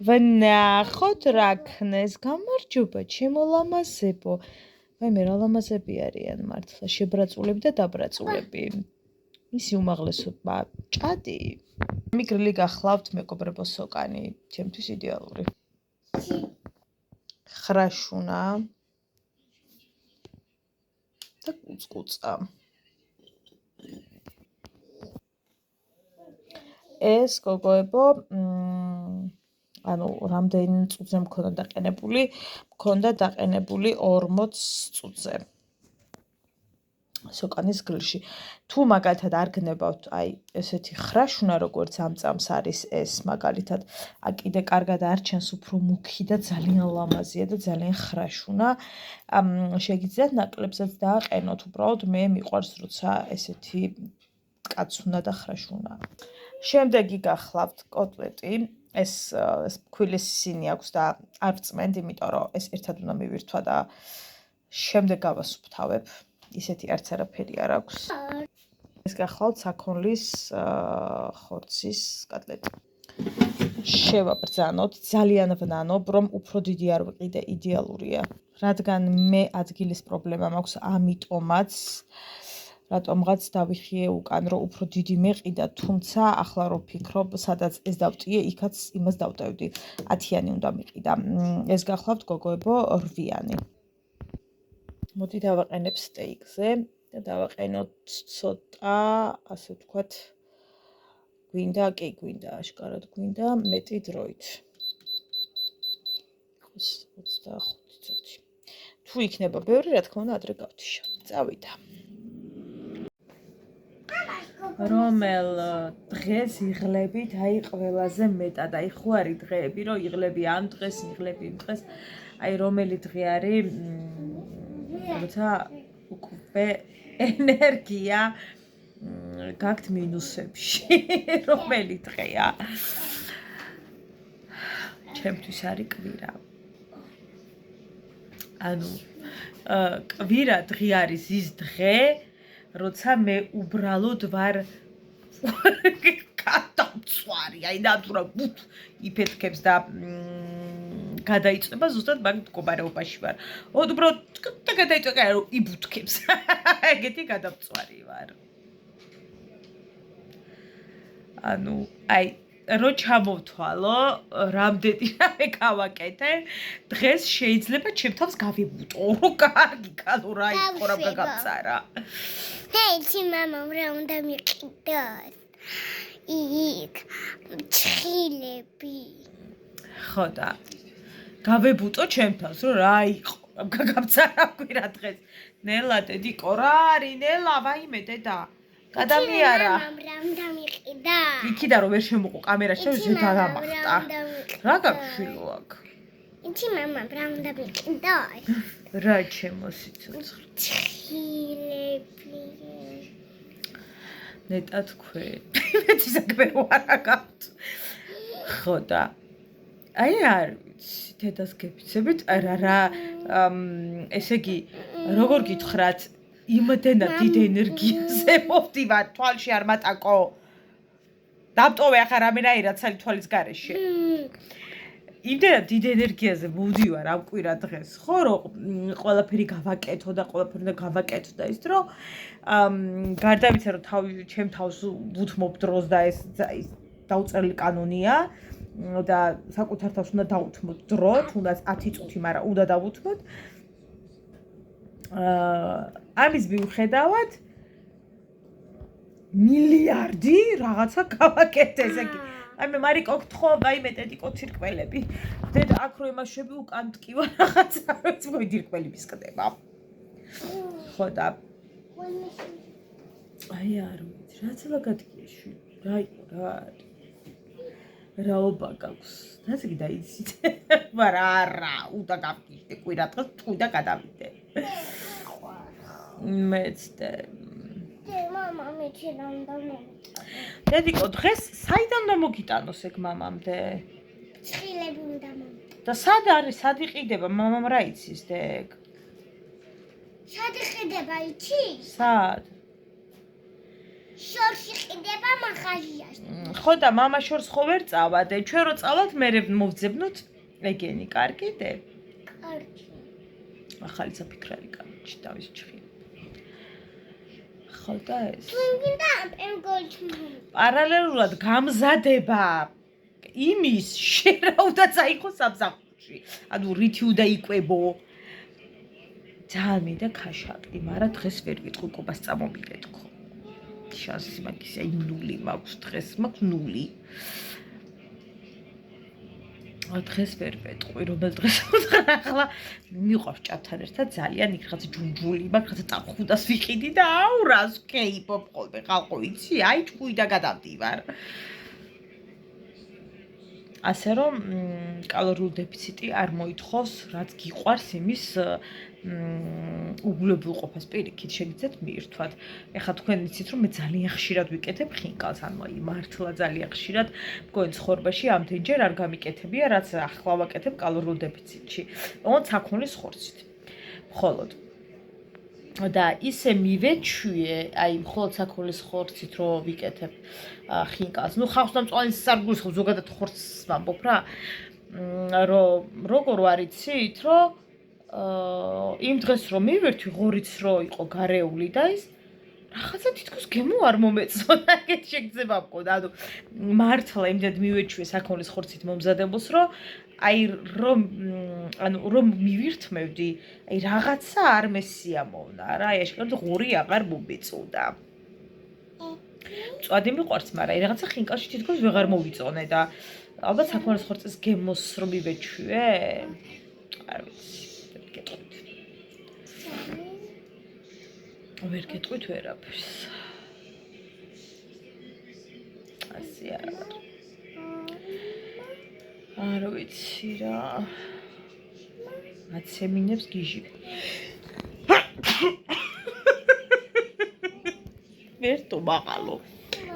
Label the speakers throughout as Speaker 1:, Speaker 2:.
Speaker 1: ვნახოთ რა ქნეს. გამარჯობა, ჩემო ლამაზებო. მე რა ლამაზები არიან მართლა, შებრაწულები და დაბრაწულები. მისი უმაღლესობა ჭადი. მიგრილი გახლავთ მეგობრებო სოკანი, ჩემთვის იდეალური. ხრაშუნა და კუწკუწა. ეს გოგოებო, ანუ რამდენი წუთზე მქონდა დაყენებული? მქონდა დაყენებული 40 წუთზე. სოკანის გრილში. თუ მაგალითად არ გნებავთ აი ესეთი ხრაშუნა, როგორც ამ წამს არის ეს მაგალითად, კიდე კარგად არჩენს, უფრო მუქი და ძალიან ლამაზია და ძალიან ხრაშუნა. შეგიძლიათ ნაკლებსაც დააყენოთ, უბრალოდ მე მიყვარს როცა ესეთი კაცუნა და ხრაშუნა. შემდეგი გახლავთ კოტლეტი. ეს ქვილის სინი აქვს და არ ვწმენთ, იმიტომ რომ ეს ერთად უნდა მივირთვა და შემდეგ გავასუფთავებ. ისეთი არც არაფერი არ აქვს. ეს გახლავთ საქონლის ხორცის კოტლეტი. შევაბრძანოთ, ძალიან ვნანობ, რომ უფრო დიდი არ ვიყიდე იდეალურია. რადგან მე ადგილის პრობლემა მაქვს, ამიტომაც რატომღაც დავიხიე უკან, რომ უფრო დიდი მეყიდა, თუმცა ახლა რო ვფიქრობ, სადაც ეს დავტიე, იქაც იმას დავტევდი. 10-იანი უნდა მიყიდა. ეს გახლავთ გოგოებო 8-იანი. მოდი დავაყენებ სტეიკზე და დავაყენოთ ცოტა, ასე ვთქვათ, გვინდა, აშკარად გვინდა მეტი დროით. 25 წუთი. თუ იქნება ბევრი, რა თქმა უნდა, ადრე გავთიშა. წავიდა. რომელ დღეს იღლებით, აი ყველაზე მეტად, აი ხო არის დღეები, რომ იღლები ამ დღეს, იღლები იმ დღეს, აი რომელი დღე არის, როცა უკვე ენერგია გაქვთ მინუსებში, რომელი დღეა. ჩემთვის არის კვირა. ანუ კვირა დღე არის ის დღე, როცა მე უბრალოდ ვარ გადამწვარი, აი ნატურა იფეთქებს და გადაიწება ზუსტად მაგ მდგომარეობაში ვარ. უბრალოდ გადაიწვა, რომ იბუთქებს. ეგეთი გადამწვარი ვარ. ანუ აი რო ჩამოვთვალო, რამდენი რამე გავაკეთე, დღეს შეიძლება ჩემ თავს გავიბუტო, რომ კარგი კალორა იყო რა გაგამწარა.
Speaker 2: Hey, mama, რა უნდა მიყიდოს? იქ ჩხილები.
Speaker 1: ხო და გავებუტო ჩემ თავს, რომ რა იყო, გაგამწარა კვირა დღეს. ნელა დედიკო, რა არის, ნელა, ვაიმე დედა. გადამიარა.
Speaker 2: რა უნდა მიყიდა?
Speaker 1: იქიდან რომ ვერ შემოყო კამერაში, შევიდე დაგამახტა. რა გაგშვილო აქ?
Speaker 2: იცი მამა, რა უნდა მიყიდოს?
Speaker 1: რა ჩემო სიცოცხლე.
Speaker 2: ჩხილები.
Speaker 1: ნეტა თქვი. მეც საქმე ვარ გაქვთ. ხო და აი არ ვიცი, დედას გეფიცებით, რა ესე იგი, როგორ გითხრათ, იმდენად დიდ ენერგიაზე მოვდივარ, თვალში არ მატაკო. დავტოვე ახლა რამენაირად ცალი თვალის გარეშე. იმდენად დიდ ენერგიაზე მოვდივარ ამ კვირა დღეს, ხო, რომ ყველაფერი გავაკეთო და ყველაფერი უნდა გავაკეთო და ის რომ გარდავიცე რომ ჩემ თავს ვუთმობ დროს და ეს დაუწერელი კანონია და საკუთარ თავს უნდა დავუთმოთ დრო, თუნდაც 10 წუთი, მაგრამ უნდა დავუთმოთ. ამის მიუხედავად მილიარდი რაღაცა გავაკეთე, ესე იგი აი მე მარიკო გთხოვ, ვაიმე დედიკო თირკმელები. დედა აქ რო ემაშვები უკან მткиვა რაღაცა, რაც მოიძირკმელი მისკდება. ხო და აი არ ვიცი, რაც ლაგადია შვილი, რა იყო რა არის. რაობა გაქვს. ასე კი დაიცით. მაგრამ არა, უნდა გავკიდე კვირა დღეს, თუ და გადავიდე. მეც და
Speaker 2: მამა, მე ჩინამდე
Speaker 1: დედიკო, დღეს საიდან უნდა მოგიტანოს ეგ მამამდე?
Speaker 2: ჩხილები უნდა მომიტანო.
Speaker 1: და სად არის, სად იყიდება, მამამ რა იცის ეგ?
Speaker 2: სად იყიდება, იცი?
Speaker 1: სად?
Speaker 2: შორში ყიდება მაღაზიაში.
Speaker 1: ხო და მამა შორს ხო ვერ წავადე. ჩვენ რო წავალთ, მე მოვძებნოთ ეგენი, კარგიდე?
Speaker 2: კარგი.
Speaker 1: ახალი საფიქრალი კამჩი დავის ჩხი. ხო და ეს.
Speaker 2: თუნდა პერგოლჩი.
Speaker 1: პარალელურად გამზადება იმის შერავდა წაიყო სამსახურში. ანუ რითი უნდა იკვებო. ძალიან მინდა ქაშაკი, მაგრამ დღეს ვერ ვიტყვი კუბას წამომილეთქო. შანსი მაგის აი 0 მაქვს დღეს მაქვს 0. დღეს ვერ ვეტყვი, რომელ დღეს ვუთხარ ახლა მიყვავს ჭაბთან ერთად ძალიან იქ რაღაც ჯუნჯული მაქვს, რაღაც ტაფხუდას ვიყიდი და აუ რას ვქეიფობ ხოლმე ხალხო იცი, აი ჭკუი და გადავდივარ. ასე რომ კალორიული დეფიციტი არ მოითხოვს, რაც გიყვარს იმის უგულებულყოფას პირიქით შეგიძლიათ მიირთვათ. ეხლა თქვენ იცით რომ მე ძალიან ხშირად ვიკეთებ ხინკალს, ანუ აი მართლა ძალიან ხშირად მგონი ცხოვრებაში ამდენჯერ არ გამიკეთებია, რაც ახლა ვაკეთებ კალორიულ დეფიციტში. ოღონდ საქონლის ხორცით. მხოლოდ და ისე მივეჩვიე, აი მხოლოდ საქონლის ხორცით რო ვიკეთებ ხინკალს. ნუ ხავს და მწვანის სარგულს ხო ზოგადად ხორცს ვამბობ რა. როგორ ვარ იცით, რომ იმ დღეს რომ მივერთვი ღორიც რო იყო გარეული და ის რაღაცა თითქოს გემო არ მომეწონა, ეგეთ შეგრძნება მქონდა. ანუ მართლა იმდენ მივეჩვიე საქონლის ხორცით მომზადებულს, რომ აი რომ მივირთმევდი, აი რაღაცა არ მესიამოვნა რა, აი აშკარად ღორი აღარ მომეწოდა. მწვადი მიყვარს, მაგრამ აი რაღაცა ხინკალში თითქოს ვეღარ მოვიწონე და ალბათ საქონლის ხორცის გემოს რომ მივეჩვიე, არ ვიცი. ვერ გეტყვით ვერაფერს. ასე არა. არ ვიცი რა. აცემინებს გიჟი. ვერტო მაღალო.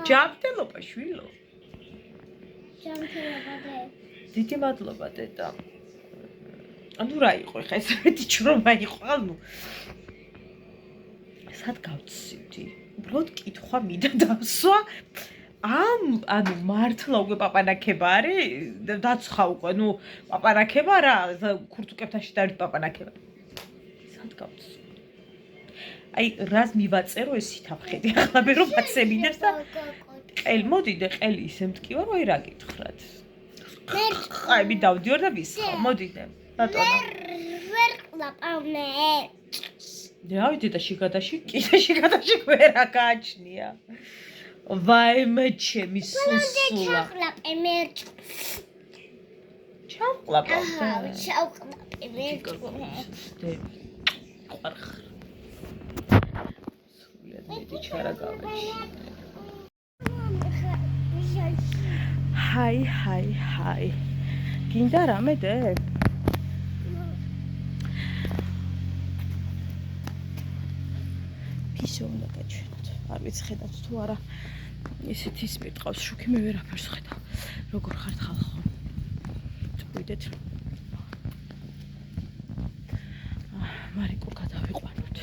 Speaker 1: ჯანმრთელობა შვილო.
Speaker 2: ჯანმრთელობა დე.
Speaker 1: დიდი მადლობა დედა. ანუ რა იყო ხა ეს მეტი ჩრომა იყო, ანუ სად გავცივდი? უბრალოდ კითხვა მინდა დავსვა. ანუ მართლა უკვე პაპანაკება არის? დაცხა უკვე, ნუ პაპანაკება რა, ქურთუკებთაში დავით პაპანაკება. სად გავცივდი? აი რას მივაწერო ეს ითაფხედი ახლა მე რომ აცემინებს და ყელი მოდიდე, ყელი ისე მტკივა რომ აი რა გითხრათ. აი მე დავდივარ და ვისხა, მოდიდე. ბატონო.
Speaker 2: ვერ ყლაპავნე.
Speaker 1: დავიდე და შიგადაში, კიდეში გადაში ვერა გააჩნია. ვაიმე ჩემი სუსულა.
Speaker 2: ჩაყლაპე მე.
Speaker 1: ჩავყლაპავ.
Speaker 2: ჩაყლაპე მე.
Speaker 1: ყარხ. მეტი ჩარა გავეჩი. ჰაი. გინდა რამე დე? ფისო უნდა გაჩვენოთ. არ ვიცი ხედავთ თუ არა. ისეთ ის მიყავს შოქი, მე ვერაფერს ხედავ. როგორ ხართ ხალხო? წვიდეთ. მარიკო გადავიყვანოთ.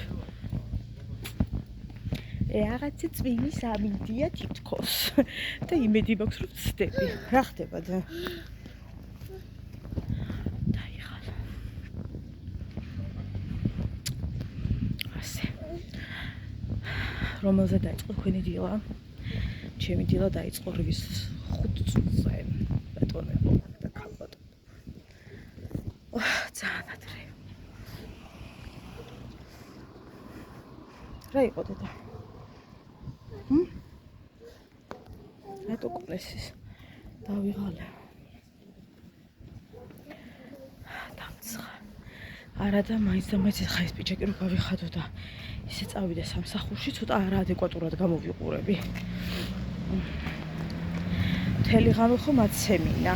Speaker 1: რაღაცა წვიმის ამინდია თითქოს და იმედი მაქვს რომ ვცდები. რა ხდება და? დაიღალ. ასე. რომელზე დაიწყო თქვენი დილა? ჩემი დილა დაიწყო 5 წუთზე. ბატონებო და ქალბატონო. ძალიან ადრე. რა იყო დედა? რატო ყლესის დავიღალე. დამცხა. არა და მაინც ხა ეს პიჩაკი რო გავიხადო და ისე წავიდე სამსახურში, ცოტა არაადეკვატურად გამოვიყურები. მთელი ღამე ხო მაცემინა.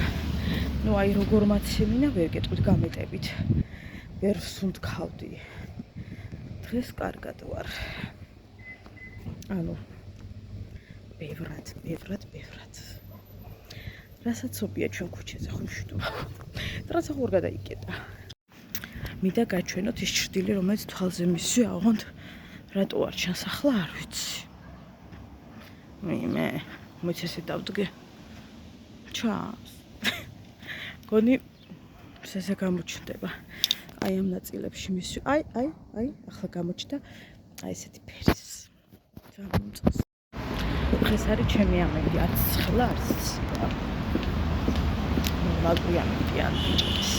Speaker 1: ნუ აი როგორ მაცემინა, ვერ გეტყვით გამეტებით. ვერ ვსუნთქავდი. დღეს კარგად ვარ. ანუ ბევრად. რასაცობია ჩვენ ქუჩაზე ხო მშვიდობა. რაცა ხوار გადაიკეტა. მინდა გაჩვენოთ ის ჭრდილი, რომელიც თვალზე მისვია, ოღონდ რატო არ ჩანს ახლა არ ვიცი. მე მოიცესე დავდგე. ჩას. გონი ესე გამოჩნდება. აი ამ ნაწილებში მისი. აი, ახლა გამოჩნდა აი ესეთი ფერის. ძამომწეს. დღეს არის ჩემი ამები, არც ცხელა, არც ნორმალური ამები არის.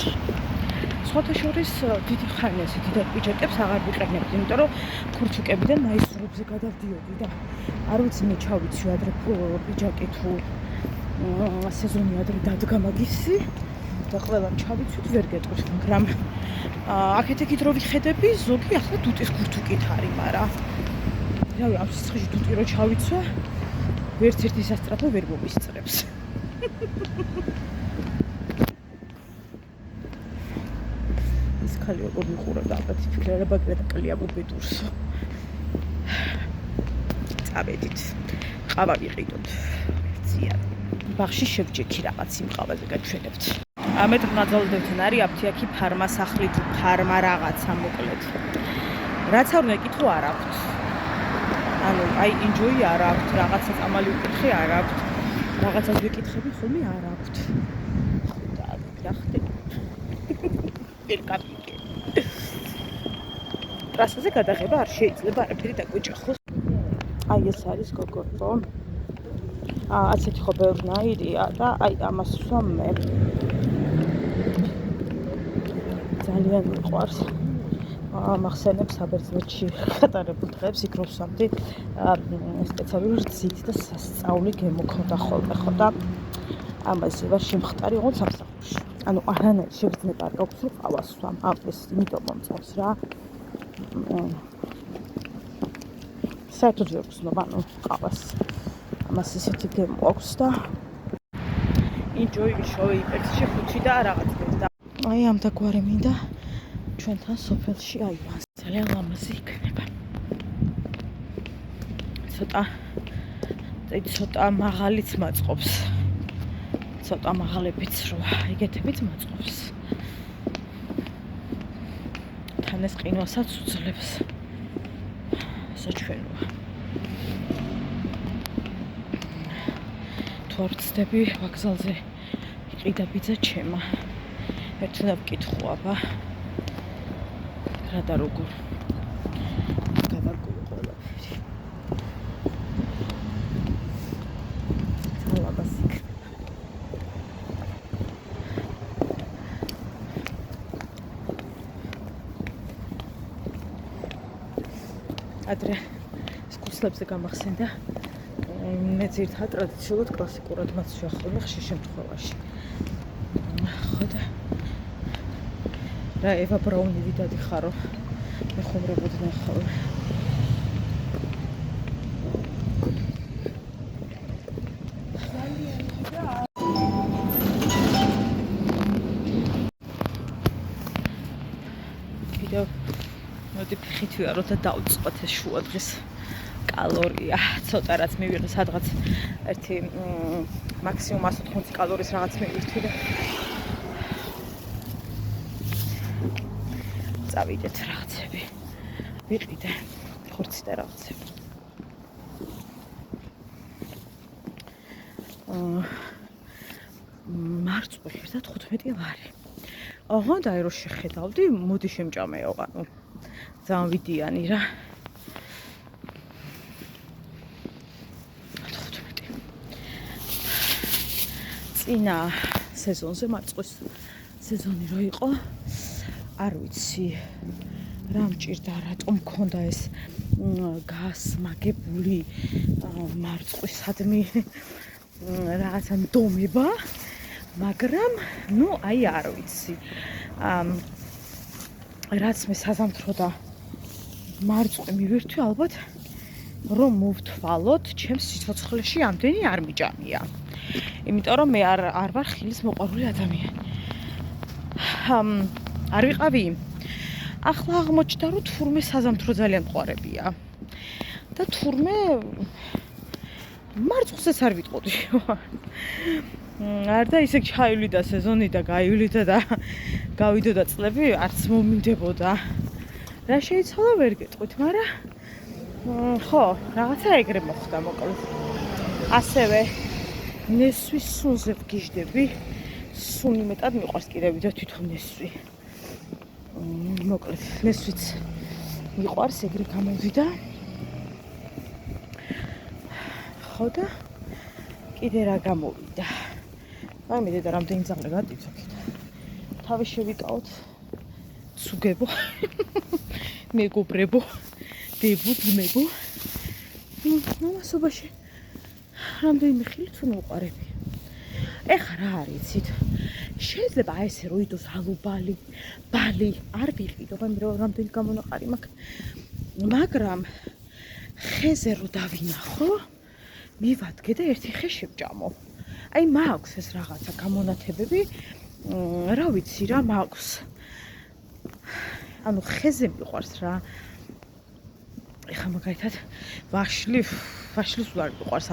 Speaker 1: სხვათა შორის დიდი ხანი ასე დიდად პიჯაკებს აღარ ვიყენებდი, იმიტომ რომ ქურჩუკებიდან მაისურებზე გადავდიოდი და არ ვიცი მე ჩავიცი ადრე პიჯაკი თუ სეზონი ადრე დადგა მაგისი და ყველამ ჩავიცვით ვერ გეტყვით, მაგრამ აქეთ-იქით რო ვიხედები, ზოგი ახლა დუტის ქურჩუკით არის, მაგრამ რავი, ამ სიცხეში დუტი რო ჩავიცვა, ვერც ერთი სასწრაფო ვერ მომისწრებს. ის ხალი როგორ მიყურებდა ალბათ ფიქრება და კლია ბუბედურსო. წავედით. ყავა ვიყიდოთ. ზიან. ბაღში შევჯექი რაღაც იმ ყავაზე გაჩვენებთ. ამეთ მაღალდებთან არის აფთიაქი ფარმა სახლი თუ ფარმა რაღაცა მოკლედ. რაც არ უნდა კითხო არ აქვთ. ანუ აი enjoy არ აქვთ, რაღაცა წამალი უკითხე არ აქვთ. რაღაცას ვიკითხები ხოლმე არ აქვთ. და გახდე. ელკაპიკე. ტრასაზე გადაღება არ შეიძლება არაფერი დაგვეჭახოს. აი ეს არის გოგორბო. ასეთი ხო ბევრნაირია და აი ამას ვსვამ მე. ძალიან მიყვარს. მახსენებს საბერძნეთში გატარებულ დღეებს, იქ რო ვსვამდი სპეციალური რძით და სასწაული გემოქონდა ხოლმე ხო და ამაზე ვარ შემხტარი ოღონდ სამსახურში. ანუ არანაირ შეგრძნება არ გაქვს რომ ყავას ვსვამ. ამის იმიტომ მომწონს რა. საერთოდ ვერ ვცნობ ანუ ყავას. ამას ისეთი გემო აქვს და enjoy show იფექსში 5 და რაღაც და აი ამ დაგვარი მინდა ჩვენთან სოფელში აივანს. ძალიან ლამაზი იქნება. ცოტა მაღალიც მაწყობს. ცოტა მაღალებიც რო იგეთებით მაწყობს. თან ეს ყინვასაც უძლებს. საჩვენოა. თუ არ ვცდები ვокზალზე იყიდა ბიძა ჩემა. ერთხელ ვკითხო აბა. რა და როგორ გავარკვევი ყველაფერი. ძალაბას იქნება. ადრე სკუსლებზე გამახსენდა მე ძირითადად ტრადიციულად კლასიკურად მაცვია ხოლმე ხშირ შემთხვევაში. ხო და რა ევა ბრაუნივი დადიხარო მეხუმრებოდნენ ხოლმე. კიდევ მოდი ფიხით ვიარო და დავწყვეტ ეს შუა დღეს კალორია ცოტა რაც მივიღე სადღაც ერთი მაქსიმუმ 180 კალორიის რაღაც მივიღე და წავიდეთ რაღაცები ვიყიდე ხორცი და რაღაცები მარწყვი 15 ლარი ოღონდ აი რო შეხედავდი მოდი შემჭამეო ანუ ძალიან ვიდიანი რა წინა სეზონზე მარწყვის სეზონი რო იყო არ ვიცი რა მჭირდა რატომ მქონდა ეს გასმაგებული მარწყვისადმი რაღაცა ნდომება მაგრამ ნუ აი არ ვიცი რაც მე საზამთრო და მარწყვი მივირთვი ალბათ რომ მოვთვალოთ ჩემს სიცოცხლეში ამდენი არ მიჭამია იმიტომ რომ მე არ ვარ ხილის მოყვარული ადამიანი არ ვიყავი ახლა აღმოჩნდა რომ თურმე საზამთრო ძალიან მყარებია და თურმე მარწყვსაც არ ვიტყოდი არ და ისე ჩაივლიდა სეზონი და გაივლიდა და გავიდოდა წლები არც მომიმდებოდა რა შეიცვალა ვერ გეტყვით მაგრამ ხო რაღაცა ეგრე მოხდა მოკლედ ასევე ნესვის სუნზე ვგიჟდები. სუნი მეტად მიყვარს კიდევ ვიდრე თვითონ ნესვი. მოკლედ, ნესვიც მიყვარს, ეგრე გამოვიდა. ხო და კიდე რა გამოვიდა. მე დედა რამდენი ძაღლი გადიწოქით. თავი შევიკავოთ. ცუგებო. მეგობრებო. დებო, ძმებო. მამასობაში რამდენი ხილი თუ მოყარები. ეხა რა არის იცით? შეიძლება ესე რო იდოს ალუბალი, ბალი, არ ვიყიდო, რამდენი გამონაყარი მაქვს. მაგრამ ხეზე რო დავინახო, მივადგე და ერთი ხე შევჭამო. აი მაქვს ეს რაღაცა გამონათებები, რა ვიცი რა მაქვს. ანუ ხეზე მიყვარს რა. ეხა მაგალითად ვაშლის არ მიყვარს.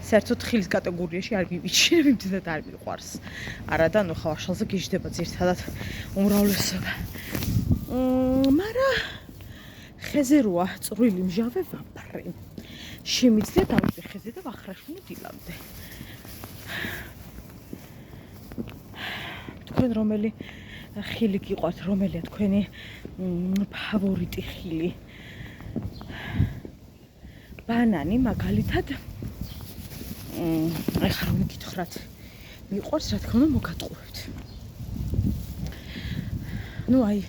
Speaker 1: საერთოდ თხილის კატეგორიაში არ მივიჩნევ, იმდენად არ მიყვარს. არა და ნუ ხა ვაშალზე გიждდება ძირთადად უმრავლესობა. მაგრამ ხეზე როა წვრილი მჟავე ვაფრე. შემიძლია დავიდე ხეზე და ვახრაშუნო დილამდე. თქვენ რომელი ხილი გიყვართ, რომელია თქვენი ფავორიტი ხილი? ბანანი მაგალითად ეხლა რომ გითხრათ მიყვარს, რა თქმა უნდა მოგატყუებთ. ნუ აი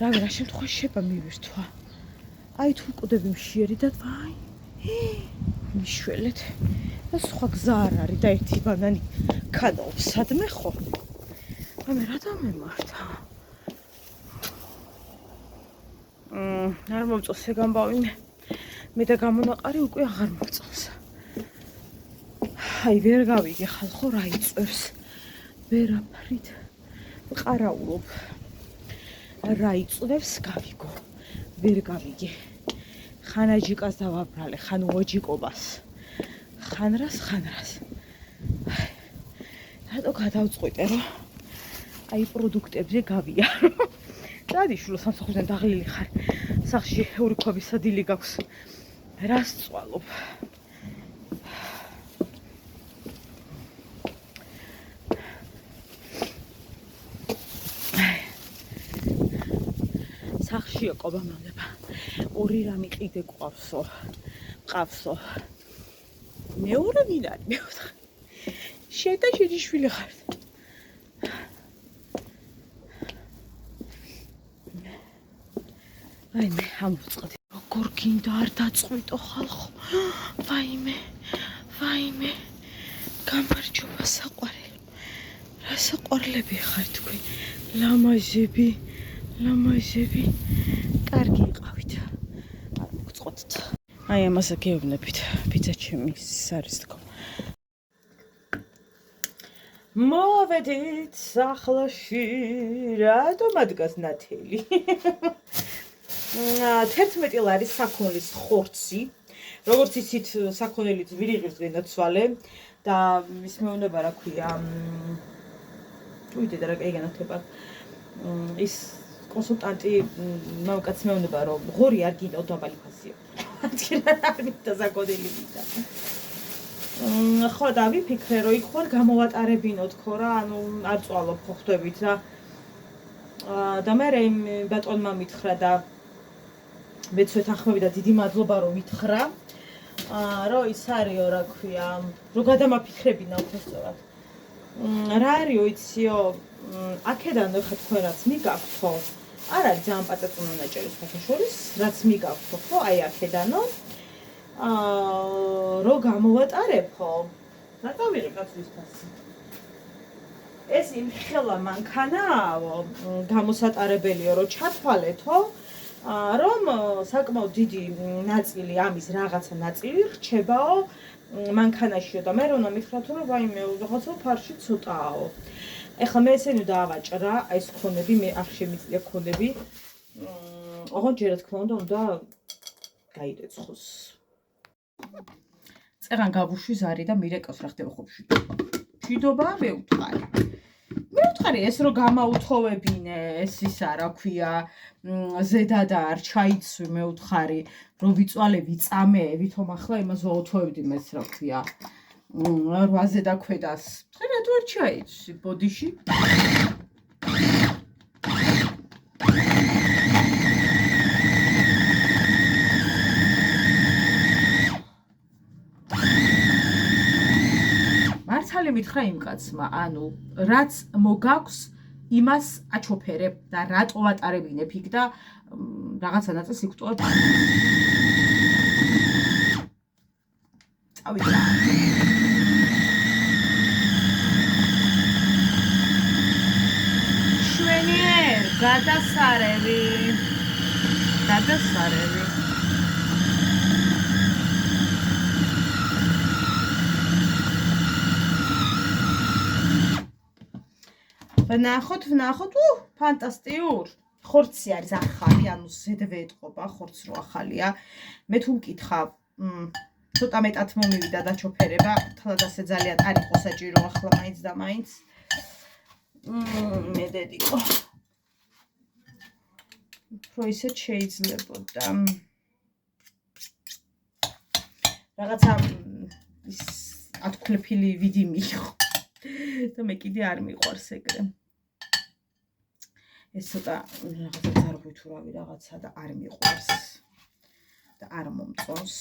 Speaker 1: რავი რა შემთხვევაში შეება მივირთვა. აი თუ მკვდები მშიერიდად ვაი მიშველეთ და სხვა გზა არ არის და ერთი ბანანი ქადავს სადმე ხო? მე რა დამემართა? არ მომწონს ეგ ამბავი მე და გამონაყარი უკვე აღარ მომწონს. აი ვერ გავიგე ხალხო რა იწევს. ვერაფრით ვყარაულობ. რა იწევს გავიგო. ვერ გავიგე. ხან აჯიკას დავაბრალე, ხან უაჯიკობას. ხან რას. რატო გადავწყვიტე რომ აი პროდუქტებზე გავიარო. დადიშულო სამსახურიდან დაღლილი ხარ. სახში ორი ქვების სადილი გაქვს. რას წვალობ? სახშია ყობა მომდება. ორი რამი ყიდე ყავსო. მყავსო. მეორე ვინ არის? მეოთხე. შედა შეჯიშვილი ხარ. აი მე ამოვწყდი. როგორ გინდა არ დაწყვიტო ხალხო. ვაიმე. გამარჯობა საყვარელი. რა საყვარლები ხარ თქვენ? ლამაზები. კარგი იყავით. არ მოგწყობთ. აი ამასა გეუბნებით. პიცა ჩემი არის თქო. მოვედით სახლში. რატომ ადგას ნათელი? 11 ლარის საქონლის ხორცი. როგორც იცით, საქონელი ძვირიღის განაცვალე და ის მეუბნება რა ქვია. უიდე და რა კაი განათება. ის კონსულტანტი მამაკაც მეუბნება რომ ღორი არ გინდა დაბალი ფასიო. არ მინდა საქონელი მინდა. ხო და ვიფიქრე რომ იქ ხარ გამოვატარებინო თქო რა, ანუ არ წვალობ ხო ხვდებით რა. და მე იმ ბატონმა მითხრა და მეც ვეთანხმები და დიდი მადლობა რომ მითხრა. რომ ის არისო რა ქვია, რომ გადამაფიქრებინა უბრალოდ. რა არისო იციო, აქედან ხა თქვენაც მიგაქვთო. არ არის ძალიან პატაწუნა ნაჭერი სხვათაშორის, რაც მიგაქვთო ხო, აი აქედანო. რო გამოვატარებო. რატო ვიღებ კაცის ფასი? ეს იმ ხელა მანქანაო, გამოსატარებელიო რომ ჩათვალეთო. რომ საკმაოდ დიდი ნაწილი ამის რაღაცა ნაწილი რჩებაო მანქანაშიო და მე რომ მითხრათ რომ ვაიმე რაღაცა ფარში ცოტააო. ეხლა მე ესენი დავაჭრა, აი ეს ქონები, მე არ შემიძლია ქონები. ოღონდ ჯერ რა თქმა უნდა გაიდეცხოს. წერან გავუშვი ზარი და მირეკავს რა ხდება ხუბში. მშვიდობა მე ვთხარი. მე მითხარი ეს რო გამაუთხოვებინე ეს ისა რა ქვია ზედა და არ ჩაიცვი მე ვთხარი რომ ვიწვალე ვიწამე ვითომ ახლა იმას ვაუთხოვებდი მეც რა ქვია 8-ზე და ქვედას ხე რატო არ ჩაიცვი ბოდიში მართალი მითხრა იმ კაცმა, ანუ რაც მოგაქვს, იმას აჩოფერებ და რატო ვატარებინებ იქ და რაღაცა ნაწილს იქ ვტოვებ. წავიდა. შვენიერ, გადასარევი. ვნახოთ, ფანტასტიურ. ხორცი არის ახალი, ანუ ზედვე ეტყობა, ხორცს რო ახალია. მე თუ მკითხავ, ცოტა მეტად მომივიდა დაჩოფერება, თლად ასე ძალიან არ იყო საჭირო ახლა მაინც და მაინც. მე დედიკო. უფრო ისეთ შეიძლებოდა. რაღაცა ის ათქლეფილი ვიდი მიიღო. და მე კიდე არ მიყვარს ეგრე. ეს ცოტა რაღაცა ძარღვი თუ რავი რაღაცა და არ მიყვარს და არ მომწონს.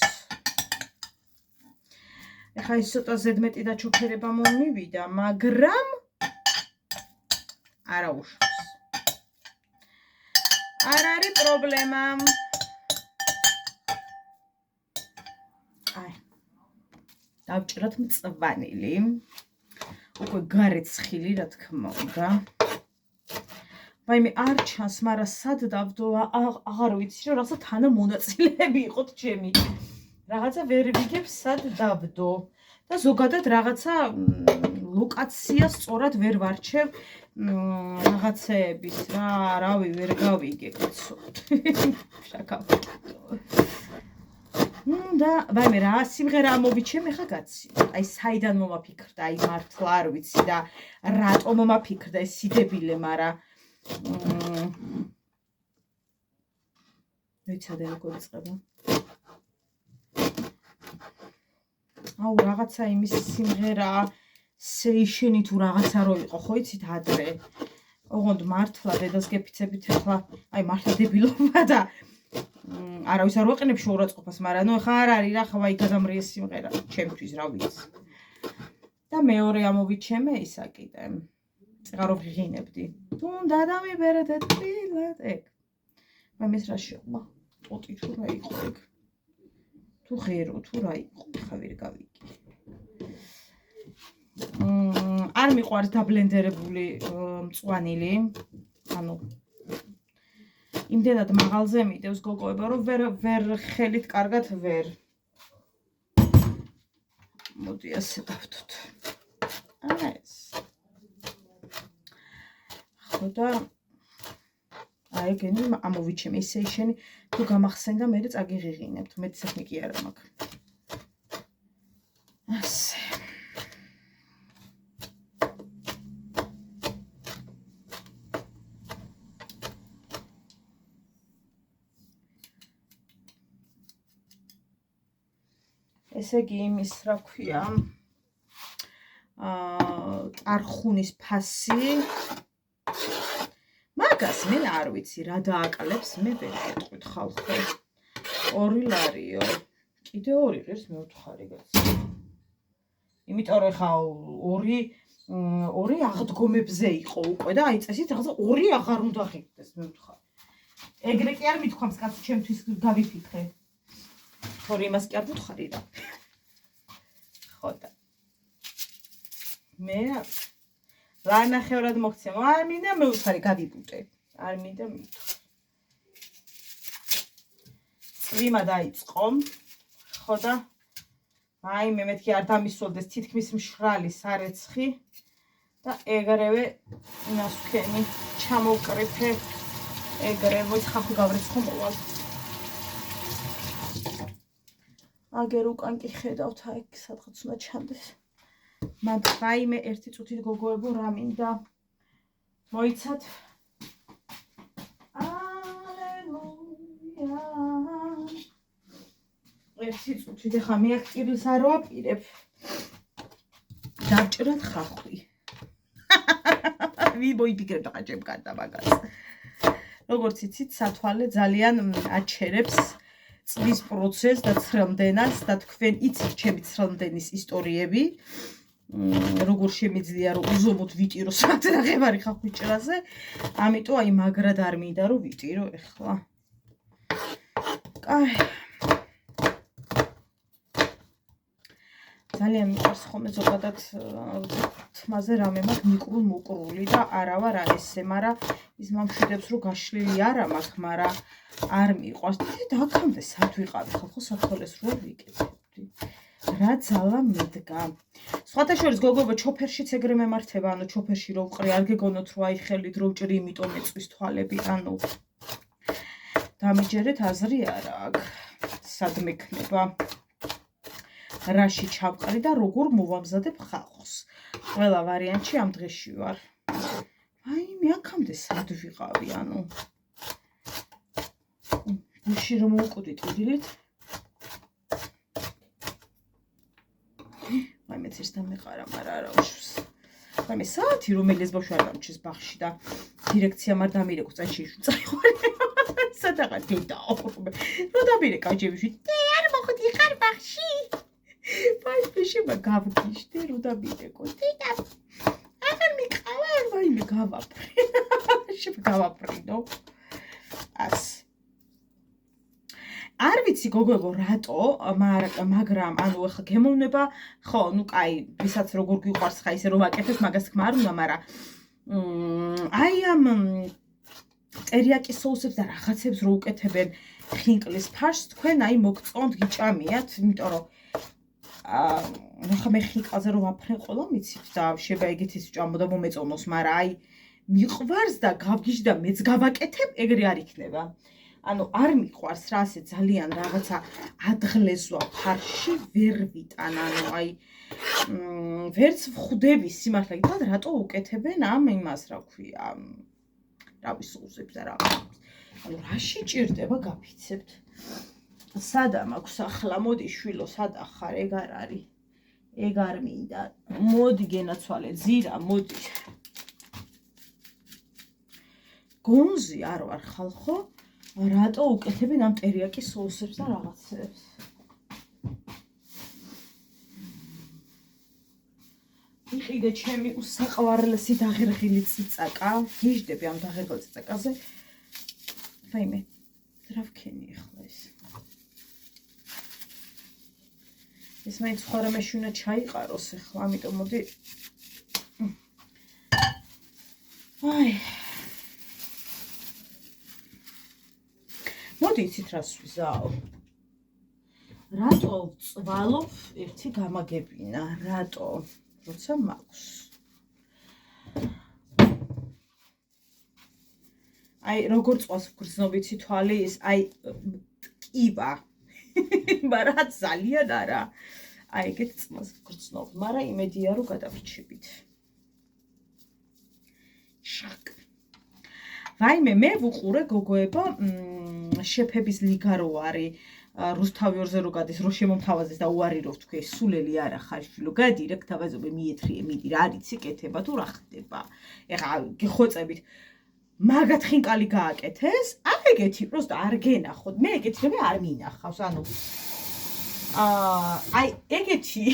Speaker 1: ეხლა ის ცოტა ზედმეტი დაჩოფერება მომივიდა, მაგრამ არა უშავს. არ არის პრობლემა. აი. დავჭრათ მწვანილი. უკვე გარეთ ცხილი რა თქმა უნდა. ვაიმე არ ჩანს, მაგრამ სად დავდო აღარ ვიცი რომ რაღაცა თანა მონაწილეები იყოთ ჩემი. რაღაცა ვერ ვიგებ სად დავდო და ზოგადად რაღაცა ლოკაცია სწორად ვერ ვარჩევ რაღაცეების რა, რავი ვერ გავიგე კაცო. შაკავ. და ვაიმე რა სიმღერა მოვიჩემ ეხა კაცი. აი საიდან მომაფიქრდა, აი მართლა არ ვიცი და რატომ მომაფიქრდა ეს სიდებილე, მაგრამ ვიცადე როგორ იწყება. აუ რაღაცა იმის სიმღერა სეიშენი თუ რაღაცა რო იყო, ხო იცით ადრე. ოღონდ მართლა დედას გეფიცებით ახლა, აი მართლა დებილობა და არავის არ ვაყენებ შეურაცხყოფას, მაგრამ ნუ ხა არ არის რა, ხა გადამრიეს სიმღერა ჩემთვის რა ვიცი. და მეორე ამოვიჩემე ისა კიდე. წეღარო ვღინებდი. თუნდა დამიბერდე თბილად ეგ. მამის რა შეობა? პოტი თუ რა იყო ეგ? თუ ღერო თუ რა იყო? ხა ვერ გავიგე. არ მიყვარს დაბლენდერებული მწვანილი. ანუ იმდენად მაღალზე მიდევს გოგოება, რომ ვერ ხელით კარგად ვერ. მოდი ასე დავდოთ. ეს. ხო და აი გენი ამოვიჩემ ისე შენი თუ გამახსენდა მე წაგიღიღინებთ. მე ცეხნი კი არა მაქვს. ასე. ესე იგი იმის რა ქვია ტარხუნის ფასი მაგას მე არ ვიცი რა დააკლებს მე ვერ გეტყვით ხალხო 2 ლარიო კიდე 2 ღირს მე ვთხარი კაცი იმიტომ რომ ხა 2 აღდგომებზე იყო უკვე და აი წესით რაღაცა 2 აღარ უნდა ხიქდეს მე ვთხარი ეგრე კი არ მithქვამს კაცი ჩემთვის გავიფიქრე თორე იმას კი არ ვუთხარი რა. ხო და. მე რა ნახევრად მოგცემ. არ მინდა მე ვუთხარი გავიბუტე. არ მინდა მითხრა. წვიმა დაიწყო. ხო და აი მე მეთქი არ დამისვოლდეს თითქმის მშრალი სარეცხი და ეგრევე ნასვქენი ჩამოვკრიფე ეგრევე მოიხახო გავრეცხო მოვალ. აგერ უკან კი ხედავთ აი სადღაც უნდა ჩანდეს. მან რაიმე ერთი წუთით გოგოებო რა მინდა მოიცათ. ალელუია. ერთი წუთი ხა მე აქ ტირილს არ ვაპირებ. დავჭრათ ხახვი. ვიბოიფიქრებ და ჩემ კარტა მაგას. როგორც იცით, სათვალე ძალიან აჩერებს წლის პროცესს და ცრემდენას და თქვენ იცით ჩემი ცრემდენის ისტორიები. როგორ შემიძლია რომ უზომოდ ვიტირო სათნაღებარი ხახვიჭრაზე, ამიტომ აი მაგრად არ მინდა რომ ვიტირო ეხლა. კაი. ძალიან მიყვარს ხოლმე ზოგადად თმაზე რამე მაქვს მიკრულ-მუკრული და არა ვარ ესე, მაგრამ ის მომშვიდებს რომ გაშლილი არა მაქვს, მაგრამ არ მიყვარს. და აქამდე სად ვიყავი ხალხო სათვალეს რო ვიკეთებდი. რა ძალა მედგა. სხვათა შორის გოგოებო ჩოფერშიც ეგრე მემართება, ანუ ჩოფერში რო ვყრი არ გეგონოთ რომ აი ხელით რო ვჭრი, იმიტომ ეწვის თვალები, ანუ დამიჯერეთ აზრი არა აქვს. სად მექნება? რაში ჩავყრი და როგორ მოვამზადებ ხალხს. ყველა ვარიანტში ამ დღეში ვარ. აი მე აქამდე სად ვიყავი, ანუ გუში რომ მოვკვდით დილით. აი მეც ეს დამეყარა, მაგრამ არა უშვის. აი მე საათი რომელიც ბავშვი არ დამჩეს ბაღში და დირექცია მარ დამირეკო წაიში წაიყვარე. სადაღა დედაო. რო დამირეკა ჯებიში. დე არ მოხდი ხარ ბაღში. ვაიმე შემა გავგიშდე რო დამირეკო. დედა აღარ მიყავა, ვაიმე გავაფრე. შემა გავაფრინო. ას არ ვიცი გოგოებო რატო, მაგრამ ანუ ახლა გემოვნება, ხო, ნუ კაი, ვისაც როგორ გიყვარს ხა ისე რომ აკეთებს, მაგას თქმა არ უნდა, მაგრამ აი ამ ტერიაკის соусებს და რაღაცებს რო უკეთებენ ხინკლის ფარშს, თქვენ აი მოგწონთ, გიჭამიათ, იმიტომ რომ ახლა მე ხინკალზე რო ვაფრენ ყველა მიცით და შეიძლება ეგეთის ვჭამო და მომეწონოს, მაგრამ აი მიყვარს და გავგიჟდი და მეც გავაკეთებ, ეგრე არ იქნება. ანუ არ მიყვარს რა ასე ძალიან რაღაცა ადღლესვა ფარში ვერ ვიტან, ანუ აი ვერც ვხვდები სიმართლე გითხრათ რატო უკეთებენ ამ იმას რა ქვია რავი соусებს და რაღაცებს. ანუ რაში ჭირდება გაფიცებთ. სადა მაქვს ახლა, მოდი შვილო, სადა ხარ, ეგ არ არის. ეგ არ მინდა. მოდი გენაცვალე ძირა, მოდი. გონზი არ ვარ ხალხო. რატო უკეთებენ ამ ტერიაკის соусებს და რაღაცებს. იყიდე ჩემი უსაყვარლესი დაღერღილი ციცაკა, გიждები ამ დაღერღილ ციცაკაზე. ვაიმე, რა ვქენი ახლა ეს. ეს მაინც ხარამეში უნდა ჩაიყაროს ახლა, ამიტომ მოდი. აი მოდი იცით რას ვიზაო. რატო ვწვალობ ერთი გამაგებინა, რატო? როცა მაქვს. აი როგორ წვას გრძნობიცი თვალი ის, აი ტკივა. მაგრამ ძალიან არა. აი ეგეთ წვას გრძნობ, მაგრამ იმედია რომ გადავრჩებით. შაკ. ვაიმე მე ვუყურე გოგოებო შეფების ლიგა რო არის რუსთავი ორზე რო გადის რო შემომთავაზეს და უარი რო ვთქვი სულელი არა ხარ შვილო გადი რა გთავაზობე მიეთრიე მიდი რა არიცი კეთება თუ რა ხდება ეხა გეხოწებით მაგათ ხინკალი გააკეთეს აი ეგეთი პროსტა არ გენახოთ მე ეგეთი რამე არ მინახავს ანუ აი ეგეთი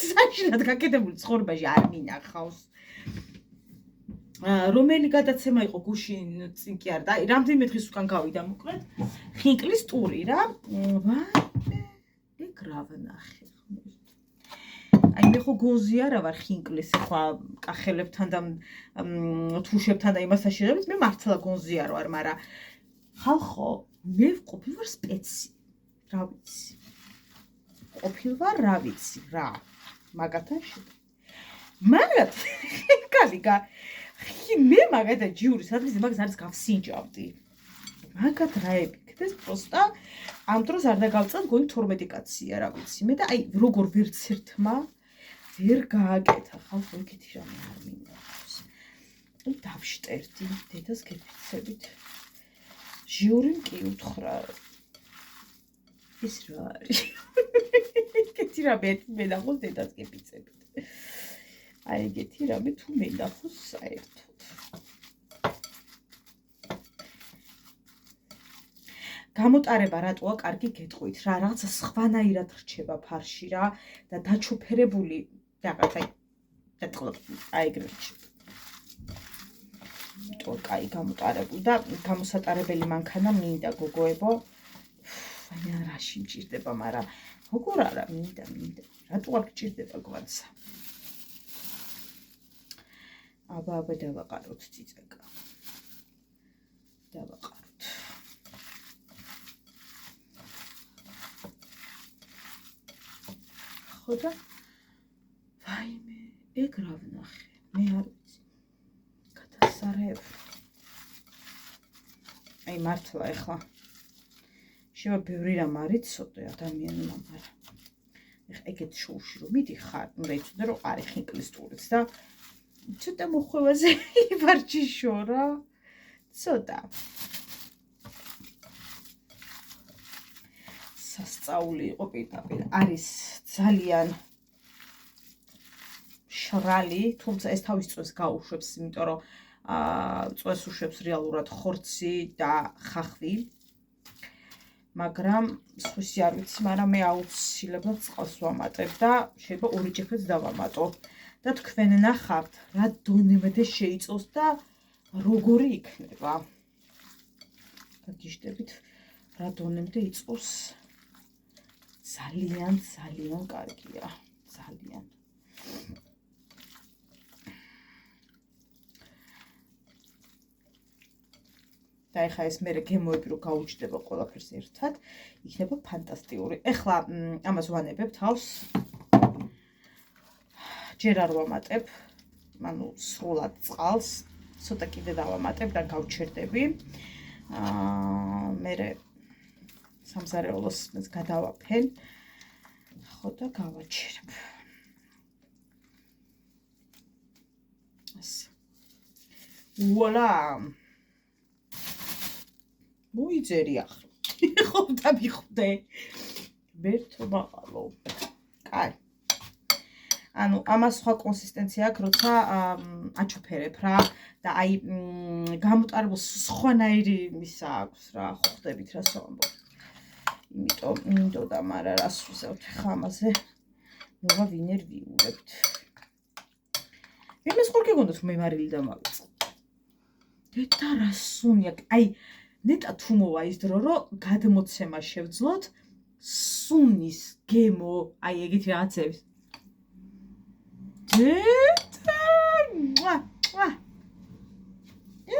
Speaker 1: საშინად გაკეთებული ცხოვრებაში არ მინახავს რომელი გადაცემა იყო გუშინ წინ კი არა და აი რამდენიმე დღის უკან გავიდა მოკლედ ხინკლის ტური რა ვაიმე ეგ რა ვნახე აი მე ხო გონზი არა ვარ ხინკლის ხო კახელებთან და თუშებთან და იმასთან შედარებით მე მართლა გონზი არ ვარ მაგრამ ხალხო მე ვყოფილ ვარ სპეცი რა ვიცი ყოფილ ვარ რა ვიცი რა მაგათან მაგათ ხინკალიკა მე მაგათა ჯიური სადღაც მაგას არის გავსინჯავდი მაგათ რაები ქდეს პროსტა ამ დროს არ დაგავწად გონი 12 კაცია რა ვიცი მე და აი როგორ ვერც ერთმა ვერ გააკეთა ხალხო ეგეთი რამე არ მინდავს დავშტერდი დედას გეფიცებით. ჟიური კი უთხრა. ის რა არის? ეგეთი რამე მე ნახოს დედას გეფიცებით. აი ეგეთი რამე თუ მე ნახოს საერთოდ. გამოტარება რატოა კარგი გეტყვით რა, რაღაცა სხვანაირად რჩება ფარში რა და დაჩუფერებული რაღაცა აი ეგრე რჩება. то კაი გამოტარებული და გამოსატარებელი მანქანა მინდა გოგოებო. აი რაში მჭირდება, მაგრამ როგორ არა მინდა. რატო არ გჭირდება გვანცა? აბა დავაყაროთ ციცაკა. დავაყაროთ. ხო და ვაიმე, ეგ რა ვნახე? მე არ ვიცი. გადასარევ. აი მართლა ეხლა შევა ბევრი რამ არიცოდე ადამიანმა, მაგრამ ეხლა ეგეთ შოუში რომ მიდიხარ, ნუ რეიცოდე რომ არის ხინკლისტურიც და ცოტა მოხვევაზე იბარჯიშო რა. ცოტა. სასწაული იყო პირდაპირ. არის ძალიან შრალი, თუმცა ეს თავის წვენს გაუშვებს, იმიტომ რომ წვენს უშვებს რეალურად ხორცი და ხახვი. მაგრამ სხვისი არ ვიცი, მაგრამ მე აუცილებლად წყალს ვამატებ და შეიძლება ორიჯერაც დავამატო. და თქვენ ნახავთ, რა დონემდე შეიწოს და როგორი იქნება. გაგიჟდებით, რა დონემდე იწოს. ძალიან კარგია. ძალიან. და ეხლა ეს მე გემოები რო გაუჩნდება ყველაფერს ერთად, იქნება ფანტასტიკური. ეხლა ამას ვანებებ თავს. ჯერ არ ვამატებ, ანუ სრულად წყალს, ცოტა კიდე დავამატებ და გავჩერდები. მერე სამზარეულოს გადავაფენ. ხო და გავაჩერებ. ასე. ვუალა! მოიძერი ახლა. ხო დავიხდე. მერთო მაღალო. კაი. ანუ ამას სხვა კონსისტენცია აქვს, როცა აჩუფერებ რა და აი გამოტარებულ სხვანაირი ისა აქვს რა, ხვდებით რა ვამბობ. იმიტომ მინდოდა, მაგრამ რას ვიზავთ ხა ამაზე. ნუღა ვინერვიულებთ. იმას ხარ გეგონდათ რომ მე მარილი დამავიწყო. დედა რა სუნია. აი ნეტა თუ მოვა ის დრო რომ გადმოცემა შევძლოთ სუნის გემო, აი ეგეთი რაღაცების.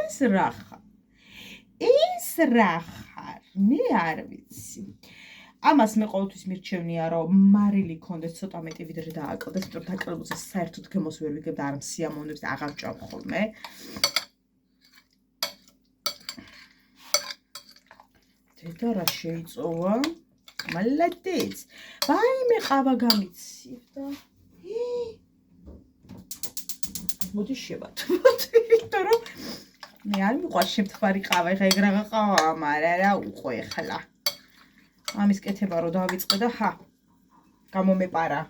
Speaker 1: ეს რა ხარ? მე არ ვიცი. ამას მე ყოველთვის მირჩევნია რომ მარილი კონდეს ცოტა მეტი ვიდრე დააკლდეს, იმიტომ რომ დაკლებულზე საერთოდ გემოს ვერ ვიგებ და არ მსიამოვნებს და აღარ ჭამ ხოლმე. დედა რა შეიწოვა? მალადეც. ვაიმე ყავა გამიცივ და მოდი შევათმოთ, იმიტომ რომ მე არ მიყვარს შემთხვევი ყავა, ეხლა ეგ რაღა ყავაა, მაგრამ რა უყო ეხლა. ამის კეთება რომ დავიწყე და ხა გამომეპარა.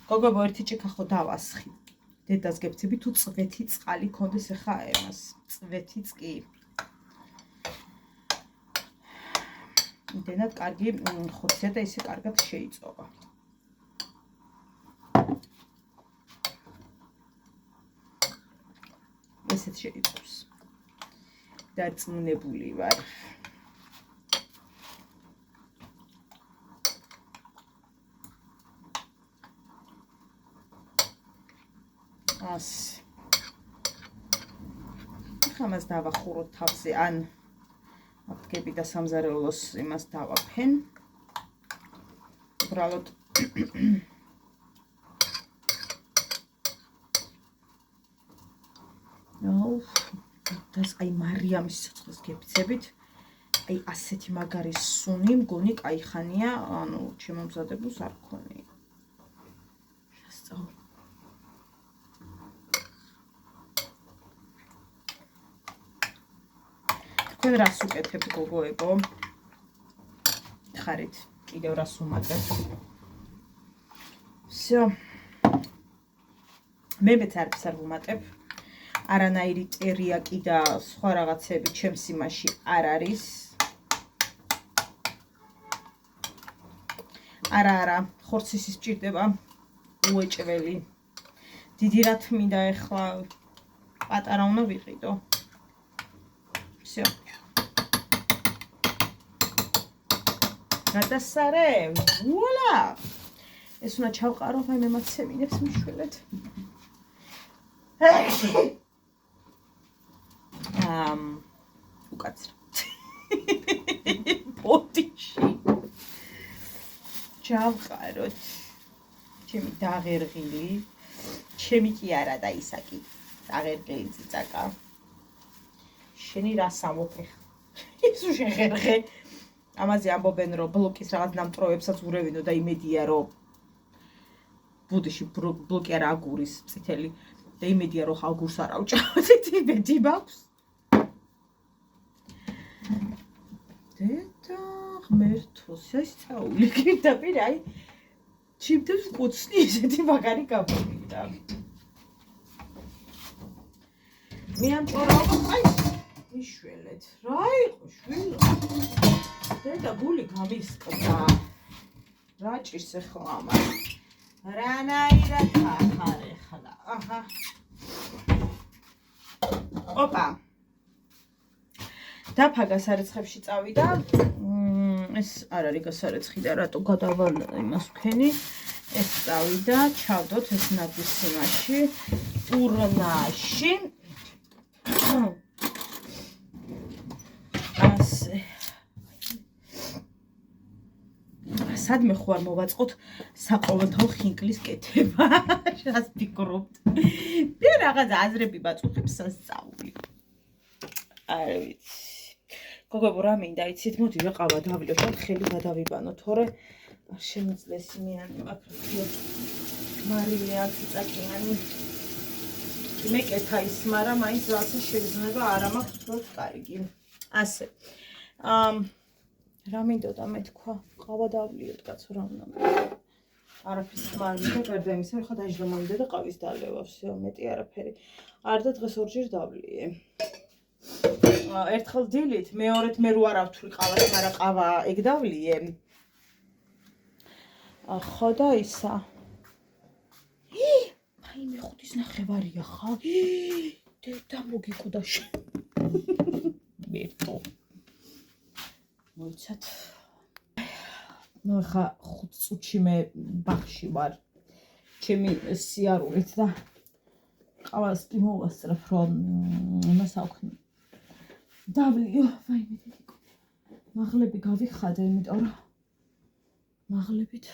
Speaker 1: გოგო ერთი ჭიქა ხო დავასხი. დედას გეფცები თუ წვეთი წყალი კონდეს ეხა ემას. წვეთიც კი. იმდენად კარგი ხორცია და ისე კარგად შეიწოვა. ესეც შეიწოვს. დარწმუნებული ვარ. ასე. ამას დავახუროთ თავზე, ან აფთქები და სამზარეულოს იმას დავაფენ. უბრალოდ დას აი მარიამის სიცხეს გეფიცებით. აი ასეთი მაგარი სუნი მგონი კაი ხანია, ანუ შემომზადებლს არ გქონია. შესწავლ. თქვენ რას უკეთებთ გოგოებო? ხარით კიდევ რას უმატებთ? всё. მე მეც არც არ ვუმატებ. არანაირი ტერიაკი და სხვა რაღაცები ჩემს იმაში არ არის. არა, ხორცისის სჭირდება უეჭველი. დიდი რა თმინდა ეხლა პატარა უნდა ვიყიდო. всё. გადასარე, ვუალა. ეს უნდა ჩავყარო, აი მე მაცემინებს მიშველეთ. უკაცრ. პოტიში. ჩავყაროთ. ჩემი დაღერღილი. ჩემი კი არა და ისაკი. დაღერღილი ციცაკა. შენი რას ამოფეხ? ისუ შეხერხე. ამაზე ამბობენ რომ ბლოკის რაღაც ნამტვრევებსაც ურევინო და იმედია რომ ბუდიში ბლოკი არა აგურის წითელი და იმედია რომ აგურს არ აუჭავთ იმედი მაქვს. დედა ღმერთოს ეს წაული კიდაპირ აი ჩიმდებს კუცნი ისეთი მაგარი გამოვიდა. მე ამ ჭორაობა აი მიშველეთ რა იყო შვილო. დედა გული გამისკდა. რა ჭირს ახლა ამას? რანაირად ახარ ახლა. აჰა. ოპა. დაფაგა სარეცხებში წავიდა. ეს არ არის გასარეცხი და რატო გადავალ იმას ვქენი. ეს წავიდა, ჩავდოთ ეს ნაგვის იმაში, ტურნაში. ასე. სადმე ხო არ მოვაწყოთ საყოველთაო ხინკლის კეთება. რას ფიქრობთ? მე რაღაც აზრები ვაწუხებს სასწაული. არ ვიცი. გოგოებო რა მინდა იცით, მოდი ვეყავა დავლიოთ, ხელი გადავიბანო, თორე არ შემიძლეს იმიანი მაკროფიო მარილიან ციტაკიანი. მეკეთა ის, მაგრამ მაინც რაღაცა შეგრძნება არ მაქვს თქო კარგი. ასე. რა მინდოდა მე თქვა, ყავა დავლიოთ კაცო რა უნდა. არაფერს არ მინდა, გარდა იმისა, რომ ხა დაჟდა მომიდა და ყავის დალევა, всё, მეტი არაფერი. არ და დღეს ორჯერ დავლიე. ერთხელ დილით, მეორედ მე რო არ ავთვლი ყავას, მაგრამ ყავა ეგ დავლიე. ხო და ისა. აი მე 5-ის ნახევარია ხა. დედა მოგიკვდა შე. მერტო. მოიცათ. ნუ ხა 5 წუთში მე ბაღში ვარ. ჩემი სიარულით და ყავას კი მოვასწრებ რომ იმას აქვთ. დავლიო, ვაიმე დედიკო. მაღლები გავიხადე, იმიტომ რომ მაღლებით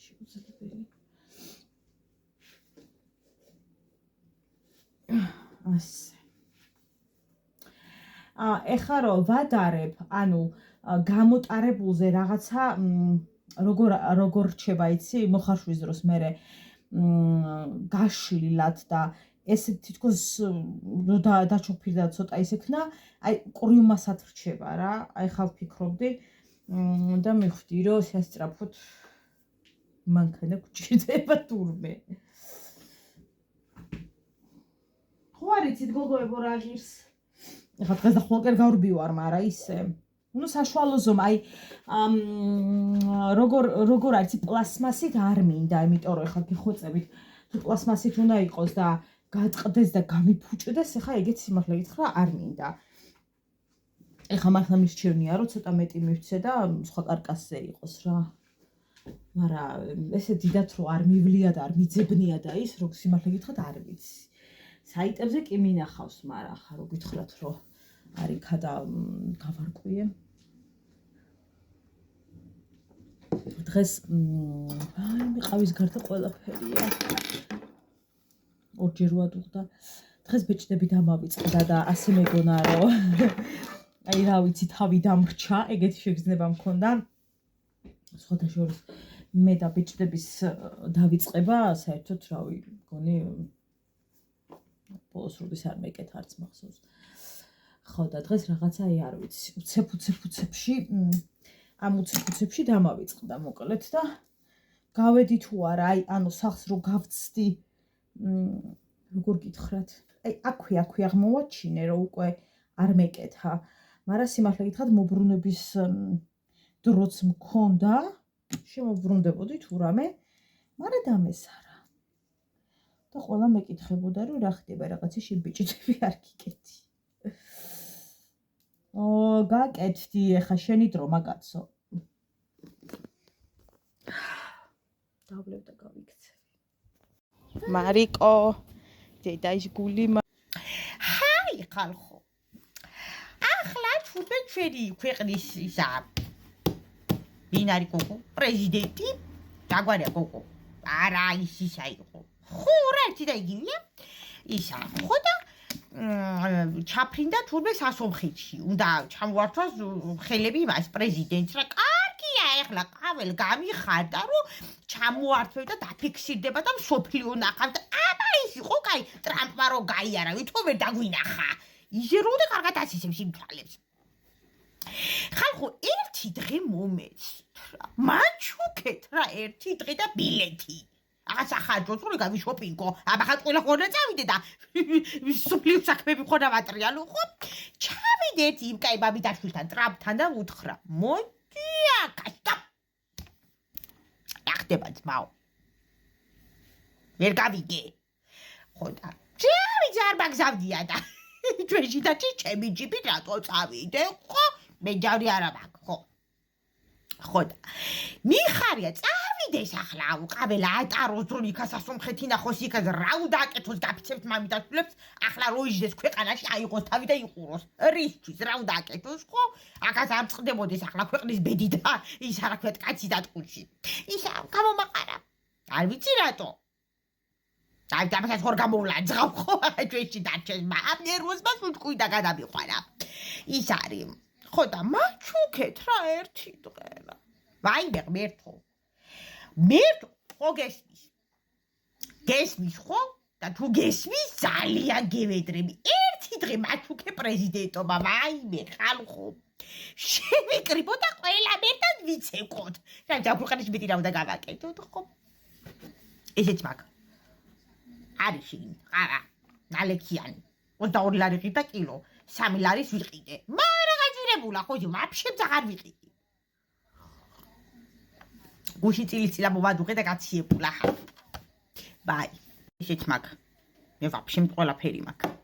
Speaker 1: შეუძლებელი. ასე. ეხლა რომ ვადარებ, ანუ გამოტარებულზე რაღაცა როგორ რჩება, იცი, მოხარშვის დროს მე გაშლილად და ეს თითქოს დაჩოფირდა ცოტა ისექნა, აი ყრიუმასად რჩება რა. აი ხალ ფიქრობდი და მივხვდი რომ სასწრაფოდ მანქანა გვჭირდება თურმე. ხო არ იცით გოგოებო რა ღირს? ეხლა დღეს და ხოლმე გავრბივარ, მაგრამ ისე ну საშუალო ზომა, აი როგორ არის პლასმასით არ მინდა, იმიტომ რომ ეხლა გიხვეწებით თუ პლასმასით უნდა იყოს და გაწყდეს და გამიფუჭდეს, ეხლა ეგეც სიმართლე გითხრა არ მინდა. ეხლა მართლა მირჩევნია რომ ცოტა მეტი მივცე და სხვა კარკასზე იყოს რა. მაგრამ ესე დიდად რო არ მივლია და არ მიძებნია და ის რო სიმართლე გითხრათ არ ვიცი. საიტებზე კი მინახავს, მაგრამ ახლა რო გითხრათ რომ არიქა და გავარკვიე. დღეს აი მიყავის გარდა ყველაფერია. ორჯერ ვადუხდა. დღეს ბეჭდები დამავიწყდა და ასე მეგონა რომ აი რა ვიცი თავი დამრჩა, ეგეთი შეგრძნება მქონდა. სხვათა შორის მე და ბეჭდების დავიწყება, საერთოდ რავი, მგონი ბოლოს როდის არ მეკეთა არც მახსოვს. ხო და დღეს რაღაცა არ ვიცი უცებ-უცებ-უცებში ამ უცებ-უცებში დამავიწყდა მოკლედ და გავედი თუ არა აი ანუ სახს რო გავცდი როგორ გითხრათ აი აქვე აღმოვაჩინე რომ უკვე არ მეკეთა მაგრამ სიმართლე გითხრათ მოbrunების დროც მქონდა შემოbrunდებოდი თუ რამე მაგრამ დამესარა და ყველა მეკითხებოდა რომ რა ხდება რაღაცაში ბიჭები არ გიკეთი გაკეთდი ეხა შენი დრო მაგაცო დავვლევ და გავიქცევი მარიკო დედაის გული ჰაი ხალხო ახლა თუნდაც ჩვენი ქვეყნის ისა ვინ არის გოგო პრეზიდენტი დაგვარია გოგო არა ის ისა იყო ხო რა ერთი და იგივეა ისა ხო და ჩაფრინდა თურმე სასომხეთში უნდა ჩამოართვას ხელები მას პრეზიდენტს რა კარგია ეხლა ყაվել გამიხარდა რომ ჩამოართვევ და დაფიქსირდება და მსოფლიო ნახავ და აბა ის იყო კაი ტრამპმა რო გაიარა ვითომ ვერ დაგვინახა ისე რომ და კარგად ასისებს იმ თვალებს ხალხო ერთი დღე მომეცით რა მაჩუქეთ რა ერთი დღე და ბილეთი აღაც ახარჯოთ რომ გავიშოპინგო აბა ხა ყველა ხორნა წავიდე და სუპლიუ საქმეები ხორნა მატრიალო ხო ჩავიდეთ იმ კაი ბაბიდაშვილთან ტრამპთან და უთხრა მოდი აკაშტა ახდება ძმაო ვერ გავიგე ხო და ჯერი ჯარ მაგზავდია და ჩვენში და ჩემი ჯიპი რატო წავიდე ხო მე ჯარი არა მაქვს ხო ხო და მიხარია წავიდეს ახლა უყაველა ატაროს რომ იქა სასომხეთი ნახოს იქა რა უნდა აკეთოს გაფიცებთ მამიდაშვილებს ახლა რო იჟდეს ქვეყანაში აიღოს თავი და იყუროს რისთვის რა უნდა აკეთოს ხო აქაც არ წყდებოდეს ახლა ქვეყნის ბედი და ის რა ქვია კაცი დატყუში ისა გამომაყარა არ ვიცი რატო აი დამასაც ხორ გამოვლაძღავ ხო ჩვენში დარჩეს ამ ნერვოსმა სულტკუი და გადამიყვარა ის არის ხო და მაჩუქეთ რა ერთი დღე რა ვაიმე ღმერთო ხო გესმის ხო და თუ გესმის ძალიან გევედრები ერთი დღე მაჩუქე პრეზიდენტობა ვაიმე ხალხო შევიკრიბო და ყველა მერტად ვიცეკოთ რა ჯაბრუყანის მეტი რა უნდა გავაკეთოთ ხო ესეც მაგ არის შიგნით ყარა ნალექიანი 22 ლარი ღირდა კილო 3 ლარის ვიყიდე მაგრამ გაჭირებულა ხო ვაფშე აღარ ვიყიდი გუში წილიცილა მოვადუყე და გაციებულა ბაი ესეც მაგ მე ვაფშე ყველაფერი მაქვს